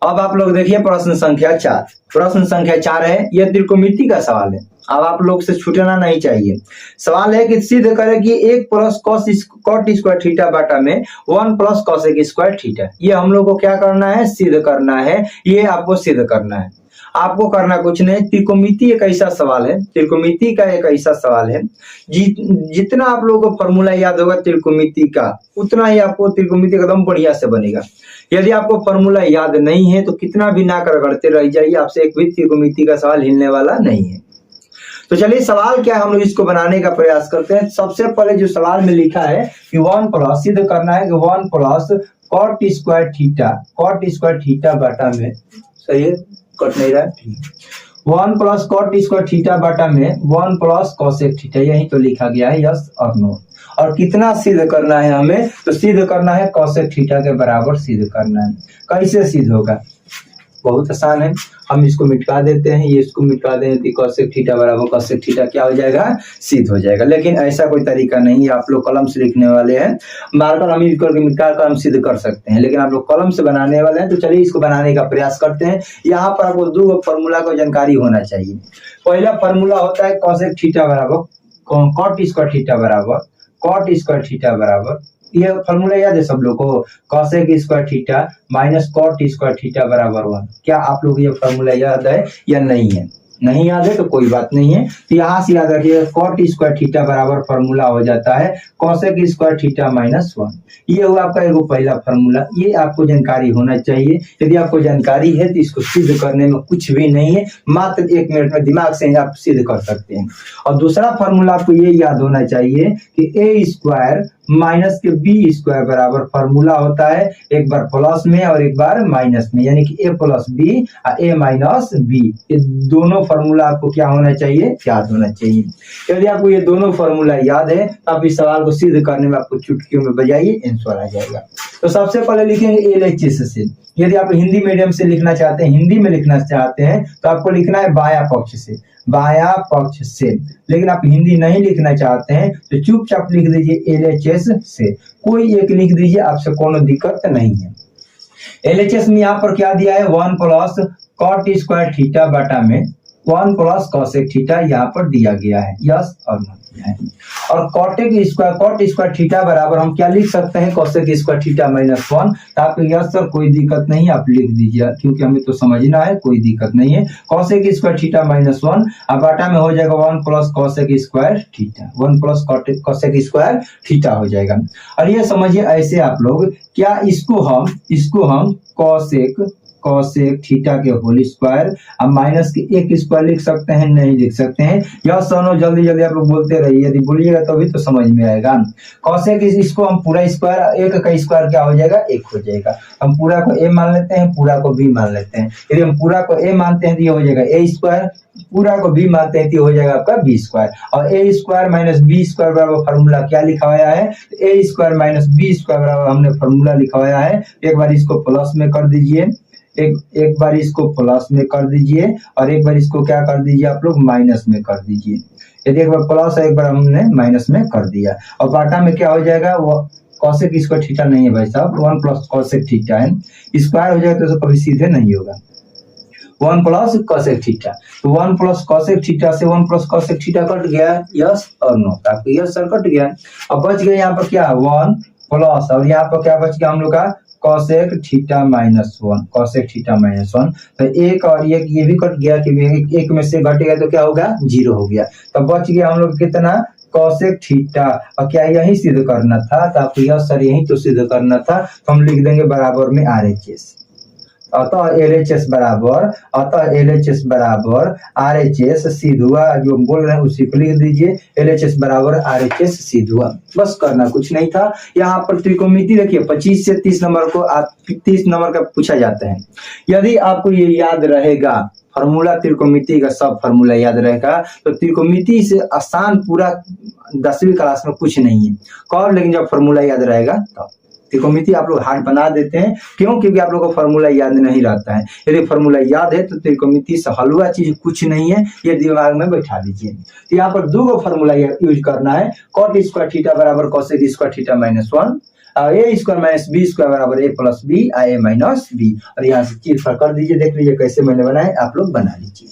अब आप लोग देखिए प्रश्न संख्या 4। प्रश्न संख्या 4 है, यह त्रिकोणमिति का सवाल है। अब आप लोग से छूटना नहीं चाहिए। सवाल है कि सिद्ध करें कि 1 प्लस कॉट स्क्वायर थीटा बटा में 1 प्लस कॉसेक स्क्वायर थीटा। ये हम लोग को क्या करना है, सिद्ध करना है। ये आपको सिद्ध करना है, आपको करना कुछ नहीं। त्रिकोणमिति एक ऐसा सवाल है, त्रिकोणमिति का एक ऐसा सवाल है, जितना आप लोगों को फॉर्मूला याद होगा त्रिकोणमिति का, उतना ही आपको त्रिकोणमिति एकदम बढ़िया से बनेगा। यदि आपको फॉर्मूला याद नहीं है तो कितना भी ना करते रह जाइए, आपसे एक भी त्रिकोणमिति का सवाल हिलने वाला नहीं है। तो चलिए सवाल क्या है, हम लोग इसको बनाने का प्रयास करते हैं। सबसे पहले जो सवाल में लिखा है कि 1 प्लस, सिद्ध करना है कि 1 प्लस कॉट स्क्वायर थीटा बटा में, सही है, कट नहीं रहा है, 1 प्लस कॉट स्क्वायर थीटा बटा में 1 प्लस कॉसेक थीटा, यही तो लिखा गया है, यस और नो। और कितना सिद्ध करना है हमें, तो सिद्ध करना है कॉसेक थीटा के बराबर सिद्ध करना है। कैसे सिद्ध होगा, बहुत आसान है, हम इसको मिटा देते हैं, ये इसको मिटा दें तो कॉसेक थीटा बराबर कॉसेक थीटा क्या हो जाएगा, सिद्ध हो जाएगा। लेकिन ऐसा कोई तरीका नहीं है, आप लोग कलम से लिखने वाले हैं, मार्कर हम यूज करके मिटा कर हम सिद्ध कर सकते हैं, लेकिन आप लोग कलम से बनाने वाले हैं। तो चलिए इसको बनाने का प्रयास करते हैं। यहाँ पर आपको 2 फॉर्मूला का जानकारी होना चाहिए। पहला फॉर्मूला होता है कॉसेक थीटा बराबर कॉट स्क्वायर थीटा बराबर कॉट स्क्वायर थीटा बराबर, ये फॉर्मूला याद है सब लोग को, cosec square theta minus cot square theta बराबर 1। क्या आप लोग ये फॉर्मूला याद है या नहीं है? नहीं याद है तो कोई बात नहीं है, तो यहाँ से याद रखिए कॉट स्क्वायर थीटा बराबर फॉर्मूला हो जाता है कॉसेक स्क्वायर थीटा माइनस 1। ये हुआ आपका एगो पहला फॉर्मूला, ये आपको जानकारी होना चाहिए। यदि आपको जानकारी है तो इसको सिद्ध करने में कुछ भी नहीं है, मात्र 1 मिनट में दिमाग से आप सिद्ध कर सकते हैं। और दूसरा फॉर्मूला आपको ये याद होना चाहिए कि ए स्क्वायर माइनस के बी स्क्वायर बराबर फॉर्मूला होता है, एक बार प्लस में और एक बार माइनस में, यानी कि ए प्लस बी और ए माइनस बी, ये दोनों फॉर्मूला आपको क्या होना चाहिए, याद होना चाहिए। यदि आपको ये दोनों फॉर्मूला याद है तो आप इस सवाल को सिद्ध करने में आपको चुटकियों में बजाइए आंसर आ जाएगा। तो सबसे पहले लिखेंगे LHS से। यदि आप हिंदी मीडियम से लिखना चाहते हैं, हिंदी में लिखना चाहते हैं तो आपको लिखना है बाया पक्ष से, बाया पक्ष से। लेकिन आप हिंदी नहीं लिखना चाहते हैं तो चुपचाप लिख दीजिए LHS से, कोई एक लिख दीजिए, आपसे कोनो दिक्कत नहीं है। LHS में यहाँ पर क्या दिया है, 1 प्लस कॉट स्क्वायर थीटा बटा में 1 प्लस कॉसेक थीटा यहाँ पर दिया गया है, यस और नो दिया है। और कॉट स्क्वायर थीटा बराबर हम क्या लिख सकते हैं, कॉसेक स्क्वायर थीटा माइनस 1। तो आप यस सर कोई दिक्कत नहीं, आप लिख दीजिए क्योंकि हमें तो समझना है, कोई दिक्कत नहीं है। कॉसेक स्क्वायर थीटा माइनस 1 अब बाटा में हो जाएगा 1 plus cosec square theta, 1 plus cosec square theta हो जाएगा। और ये समझिए ऐसे आप लोग क्या इसको हम कॉसेक थीटा के होल स्क्वायर अब माइनस के 1 स्क्वायर लिख सकते हैं, नहीं लिख सकते हैं। यह सोनो जल्दी जल्दी आप लोग बोलते रहिए, यदि बोलिएगा तो भी तो समझ में आएगा। कॉसेक इसको हम पूरा स्क्वायर, 1 का स्क्वायर क्या हो जाएगा, 1 हो जाएगा। हम पूरा को a मान लेते हैं, पूरा को b मान लेते हैं। यदि हम पूरा को a मानते हैं तो ये हो जाएगा a स्क्वायर, पूरा को b मानते हैं तो हो जाएगा आपका b स्क्वायर। और a square minus b square बराबर फॉर्मूला क्या लिखा हुआ है, a square minus b square बराबर हमने फॉर्मूला लिखा हुआ है। एक बार इसको प्लस में कर दीजिए, एक बार इसको प्लस में कर दीजिए और एक बार इसको क्या कर दीजिए आप लोग, माइनस में कर दीजिए। यदि एक बार प्लस है, एक बार हमने माइनस में कर दिया। और बाटा में क्या हो जाएगा, वो कॉसेक स्क्वायर थीटा नहीं है भाई साहब, 1 प्लस कॉसेक थीटा है, स्क्वायर हो जाएगा तो कभी सीधे नहीं होगा, 1 प्लस कॉसेक थीटा। तो 1 प्लस कॉसेक थीटा से 1 प्लस कॉसेक थीटा कट गया, यस और नो, आपको यस सर कट गया। अब बच गया यहाँ पर क्या, 1 प्लस और यहाँ पर क्या बच गया हम लोग का, cosec theta minus 1, cosec theta minus 1। तो एक और एक ये भी कट गया कि एक में से घटेगा तो क्या होगा, 0 हो गया। तो बच गया हम लोग कितना, कॉसेक थीटा। और क्या यही सिद्ध करना था, तो आपको यह सर यही तो सिद्ध करना था, तो हम लिख देंगे बराबर में RHS। अतः LHS बराबर RHS सिद्ध हुआ, जो हम बोल रहे हैं उसी को लिख दीजिए, LHS बराबर RHS सिद्ध हुआ। बस करना कुछ नहीं था। यहाँ पर त्रिकोणमिति देखिए 25 से 30 नंबर को 30 नंबर का पूछा जाता है। यदि आपको ये याद रहेगा फॉर्मूला, त्रिकोणमिति का सब फॉर्मूला याद रहेगा, तो त्रिकोणमिति से आसान पूरा 10वीं क्लास में कुछ नहीं है। कब, लेकिन जब फॉर्मूला याद रहेगा तब। त्रिकोणमिति आप लोग हार्ड बना देते हैं, क्यों, क्योंकि आप लोगों को फॉर्मूला याद नहीं रहता है। यदि फॉर्मूला याद है तो त्रिकोणमिति से हलवा चीज कुछ नहीं है, ये दिमाग में बैठा दीजिए। तो यहाँ पर 2 फॉर्मूला यूज करना है, कॉट स्क्वायर थीटा बराबर कॉसेक स्क्वायर थीटा माइनस 1 ए स्क्वायर माइनस बी स्क्वायर बराबर ए प्लस बी ए माइनस बी। और यहाँ से चिरफाड़ कर दीजिए, देख लीजिए कैसे मैंने बनाए, आप लोग बना लीजिए।